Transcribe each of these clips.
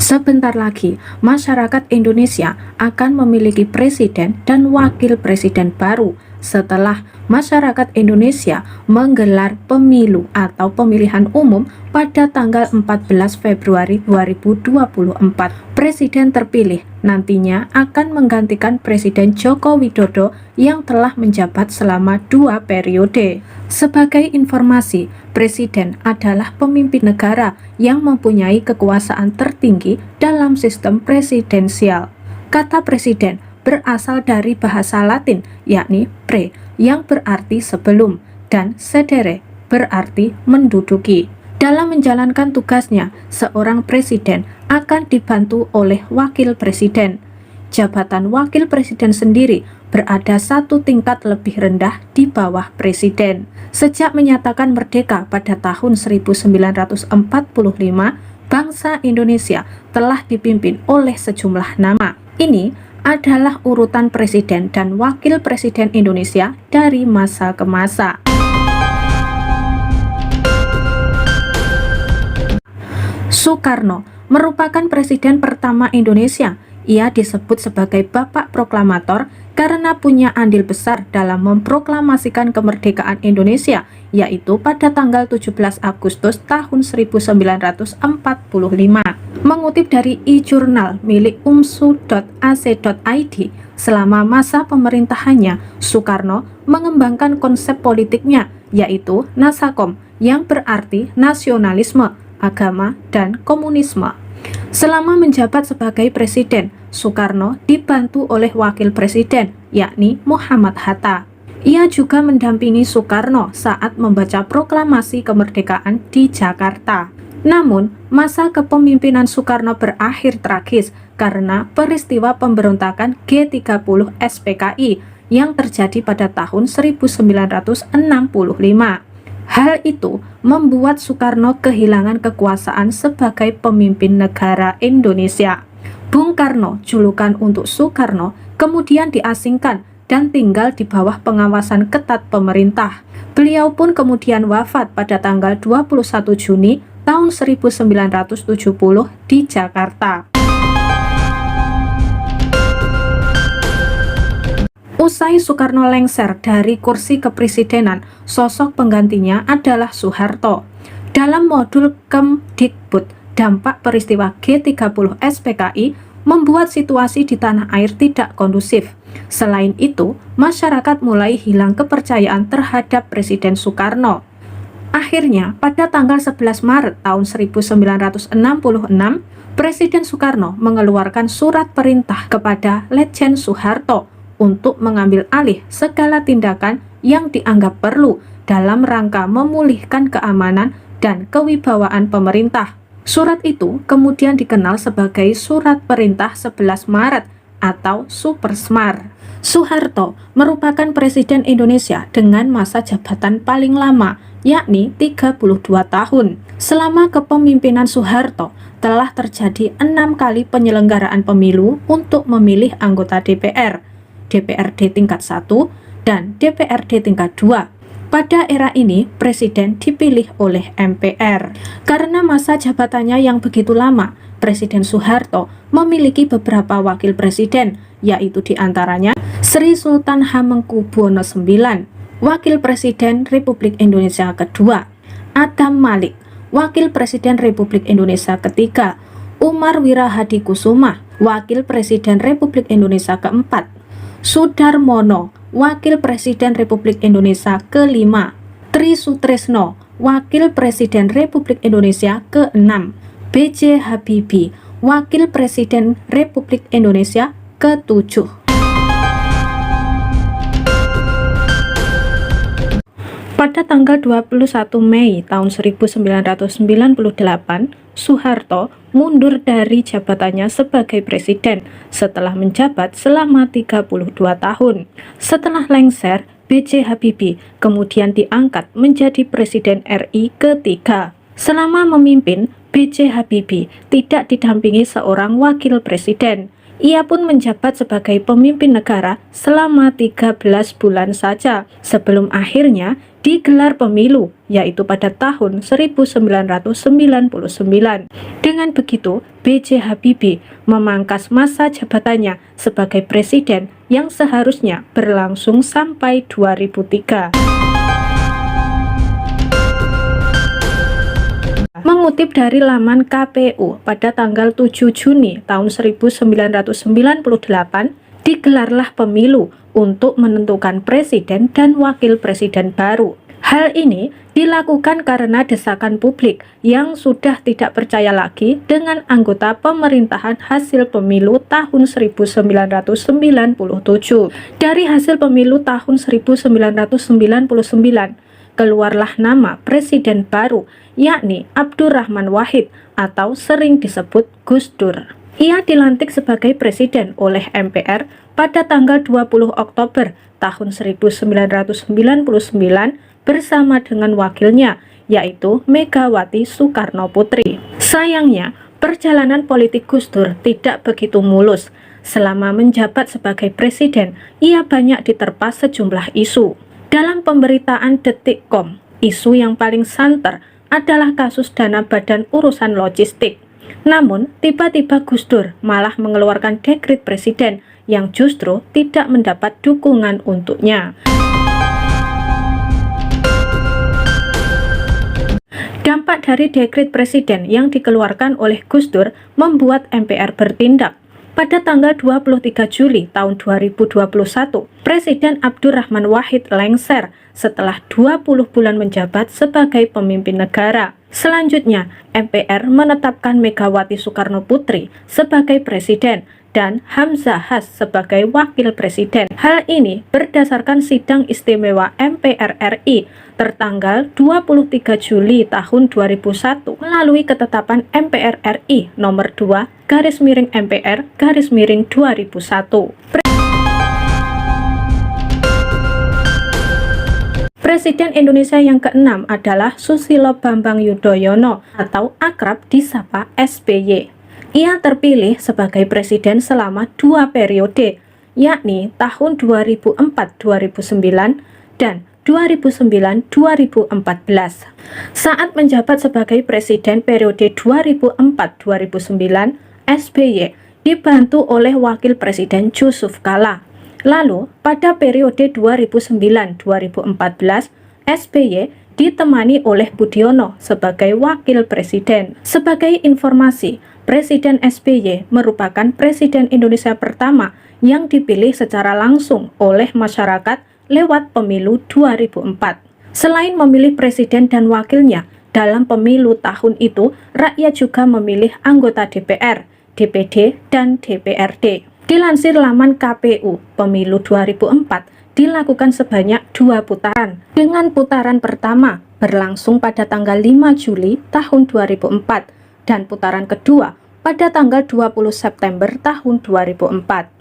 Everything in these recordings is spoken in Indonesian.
Sebentar lagi, masyarakat Indonesia akan memiliki presiden dan wakil presiden baru setelah masyarakat Indonesia menggelar pemilu atau pemilihan umum pada tanggal 14 Februari 2024. Presiden terpilih nantinya akan menggantikan Presiden Joko Widodo yang telah menjabat selama 2 periode. Sebagai informasi, Presiden adalah pemimpin negara yang mempunyai kekuasaan tertinggi dalam sistem presidensial. Kata presiden berasal dari bahasa Latin, yakni pre, yang berarti sebelum, dan sedere, berarti menduduki. Dalam menjalankan tugasnya, seorang presiden akan dibantu oleh wakil presiden. Jabatan wakil presiden sendiri berada satu tingkat lebih rendah di bawah presiden. Sejak menyatakan merdeka pada tahun 1945, bangsa Indonesia telah dipimpin oleh sejumlah nama. Ini adalah urutan presiden dan wakil presiden Indonesia dari masa ke masa. Soekarno merupakan presiden pertama Indonesia. Ia disebut sebagai Bapak Proklamator karena punya andil besar dalam memproklamasikan kemerdekaan Indonesia, yaitu pada tanggal 17 Agustus tahun 1945. Mengutip dari e-jurnal milik umsu.ac.id, selama masa pemerintahannya, Soekarno mengembangkan konsep politiknya, yaitu Nasakom, yang berarti nasionalisme, agama, dan komunisme. Selama menjabat sebagai presiden, Soekarno dibantu oleh wakil presiden, yakni Muhammad Hatta. Ia juga mendampingi Soekarno saat membaca proklamasi kemerdekaan di Jakarta. Namun, masa kepemimpinan Soekarno berakhir tragis karena peristiwa pemberontakan G30 SPKI yang terjadi pada tahun 1965. Hal itu membuat Soekarno kehilangan kekuasaan sebagai pemimpin negara Indonesia. Bung Karno, julukan untuk Soekarno, kemudian diasingkan dan tinggal di bawah pengawasan ketat pemerintah. Beliau pun kemudian wafat pada tanggal 21 Juni tahun 1970 di Jakarta. Usai Soekarno lengser dari kursi kepresidenan, sosok penggantinya adalah Soeharto. Dalam modul Kemdikbud, dampak peristiwa G30 SPKI membuat situasi di tanah air tidak kondusif. Selain itu, masyarakat mulai hilang kepercayaan terhadap Presiden Soekarno. Akhirnya, pada tanggal 11 Maret tahun 1966, Presiden Soekarno mengeluarkan surat perintah kepada Letjen Soeharto untuk mengambil alih segala tindakan yang dianggap perlu dalam rangka memulihkan keamanan dan kewibawaan pemerintah. Surat itu kemudian dikenal sebagai Surat Perintah 11 Maret atau Supersmar. Soeharto merupakan Presiden Indonesia dengan masa jabatan paling lama, yakni 32 tahun. Selama kepemimpinan Soeharto, telah terjadi 6 kali penyelenggaraan pemilu untuk memilih anggota DPR, DPRD tingkat 1, dan DPRD tingkat 2. Pada era ini, Presiden dipilih oleh MPR. Karena masa jabatannya yang begitu lama, Presiden Soeharto memiliki beberapa wakil presiden, yaitu diantaranya Sri Sultan Hamengkubuwono IX, Wakil Presiden Republik Indonesia kedua, Adam Malik, Wakil Presiden Republik Indonesia ketiga, Umar Wirahadikusuma, Wakil Presiden Republik Indonesia keempat, Sudarmono, Wakil Presiden Republik Indonesia kelima, Tri Sutresno, Wakil Presiden Republik Indonesia ke-6, B.J. Habibie, Wakil Presiden Republik Indonesia ke-7. Pada tanggal 21 Mei tahun 1998, Soeharto mundur dari jabatannya sebagai presiden setelah menjabat selama 32 tahun. Setelah lengser, B.J. Habibie kemudian diangkat menjadi Presiden RI ketiga. Selama memimpin, B.J. Habibie tidak didampingi seorang wakil presiden. Ia pun menjabat sebagai pemimpin negara selama 13 bulan saja sebelum akhirnya digelar pemilu, yaitu pada tahun 1999. Dengan begitu, B.J. Habibie memangkas masa jabatannya sebagai presiden yang seharusnya berlangsung sampai 2003. Mengutip dari laman KPU, pada tanggal 7 Juni tahun 1998, digelarlah pemilu untuk menentukan presiden dan wakil presiden baru. Hal ini dilakukan karena desakan publik yang sudah tidak percaya lagi dengan anggota pemerintahan hasil pemilu tahun 1997. Dari hasil pemilu tahun 1999, keluarlah nama presiden baru, yakni Abdurrahman Wahid atau sering disebut Gus Dur. Ia dilantik sebagai presiden oleh MPR pada tanggal 20 Oktober tahun 1999 bersama dengan wakilnya, yaitu Megawati Soekarno Putri. Sayangnya, perjalanan politik Gus Dur tidak begitu mulus. Selama menjabat sebagai presiden, ia banyak diterpa sejumlah isu. Dalam pemberitaan Detik.com, isu yang paling santer adalah kasus dana Badan Urusan Logistik. Namun, tiba-tiba Gus Dur malah mengeluarkan dekret presiden yang justru tidak mendapat dukungan untuknya. Dampak dari dekret presiden yang dikeluarkan oleh Gus Dur membuat MPR bertindak. Pada tanggal 23 Juli tahun 2021, Presiden Abdurrahman Wahid lengser setelah 20 bulan menjabat sebagai pemimpin negara. Selanjutnya, MPR menetapkan Megawati Soekarno Putri sebagai presiden dan Hamzah Has sebagai wakil presiden. Hal ini berdasarkan sidang istimewa MPR RI tertanggal 23 Juli tahun 2001 melalui ketetapan MPR RI nomor 2/MPR/2001. Presiden Indonesia yang ke-6 adalah Susilo Bambang Yudhoyono atau akrab disapa SBY. Ia terpilih sebagai presiden selama 2 periode, yakni tahun 2004-2009 dan 2009-2014. Saat menjabat sebagai presiden periode 2004-2009, SBY dibantu oleh wakil presiden Yusuf Kala. Lalu, pada periode 2009-2014, SBY ditemani oleh Budiono sebagai wakil presiden. Sebagai informasi, Presiden SBY merupakan presiden Indonesia pertama yang dipilih secara langsung oleh masyarakat lewat pemilu 2004. Selain memilih presiden dan wakilnya, dalam pemilu tahun itu, rakyat juga memilih anggota DPR, DPD, dan DPRD. Dilansir laman KPU, pemilu 2004 dilakukan sebanyak 2 putaran. Dengan putaran pertama berlangsung pada tanggal 5 Juli tahun 2004 dan putaran kedua pada tanggal 20 September tahun 2004.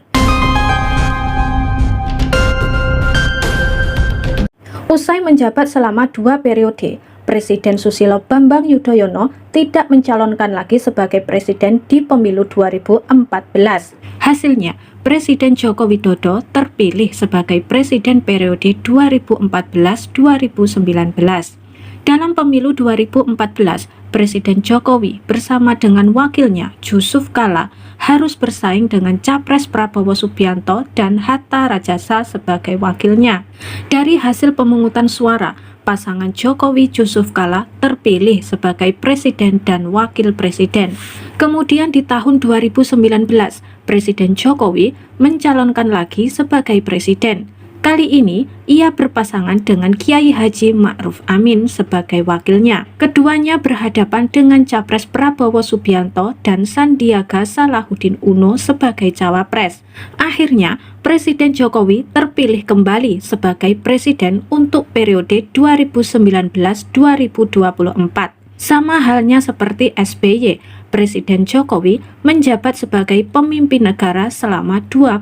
Usai menjabat selama 2 periode, Presiden Susilo Bambang Yudhoyono tidak mencalonkan lagi sebagai presiden di pemilu 2014. Hasilnya, Presiden Joko Widodo terpilih sebagai presiden periode 2014-2019. Dalam pemilu 2014, Presiden Jokowi bersama dengan wakilnya Yusuf Kala harus bersaing dengan Capres Prabowo Subianto dan Hatta Rajasa sebagai wakilnya. Dari hasil pemungutan suara, pasangan Jokowi Yusuf Kala terpilih sebagai presiden dan wakil presiden. Kemudian di tahun 2019, Presiden Jokowi mencalonkan lagi sebagai presiden. Kali ini, ia berpasangan dengan Kiai Haji Ma'ruf Amin sebagai wakilnya. Keduanya berhadapan dengan Capres Prabowo Subianto dan Sandiaga Salahuddin Uno sebagai cawapres. Akhirnya, Presiden Jokowi terpilih kembali sebagai presiden untuk periode 2019-2024. Sama halnya seperti SBY, Presiden Jokowi menjabat sebagai pemimpin negara selama 2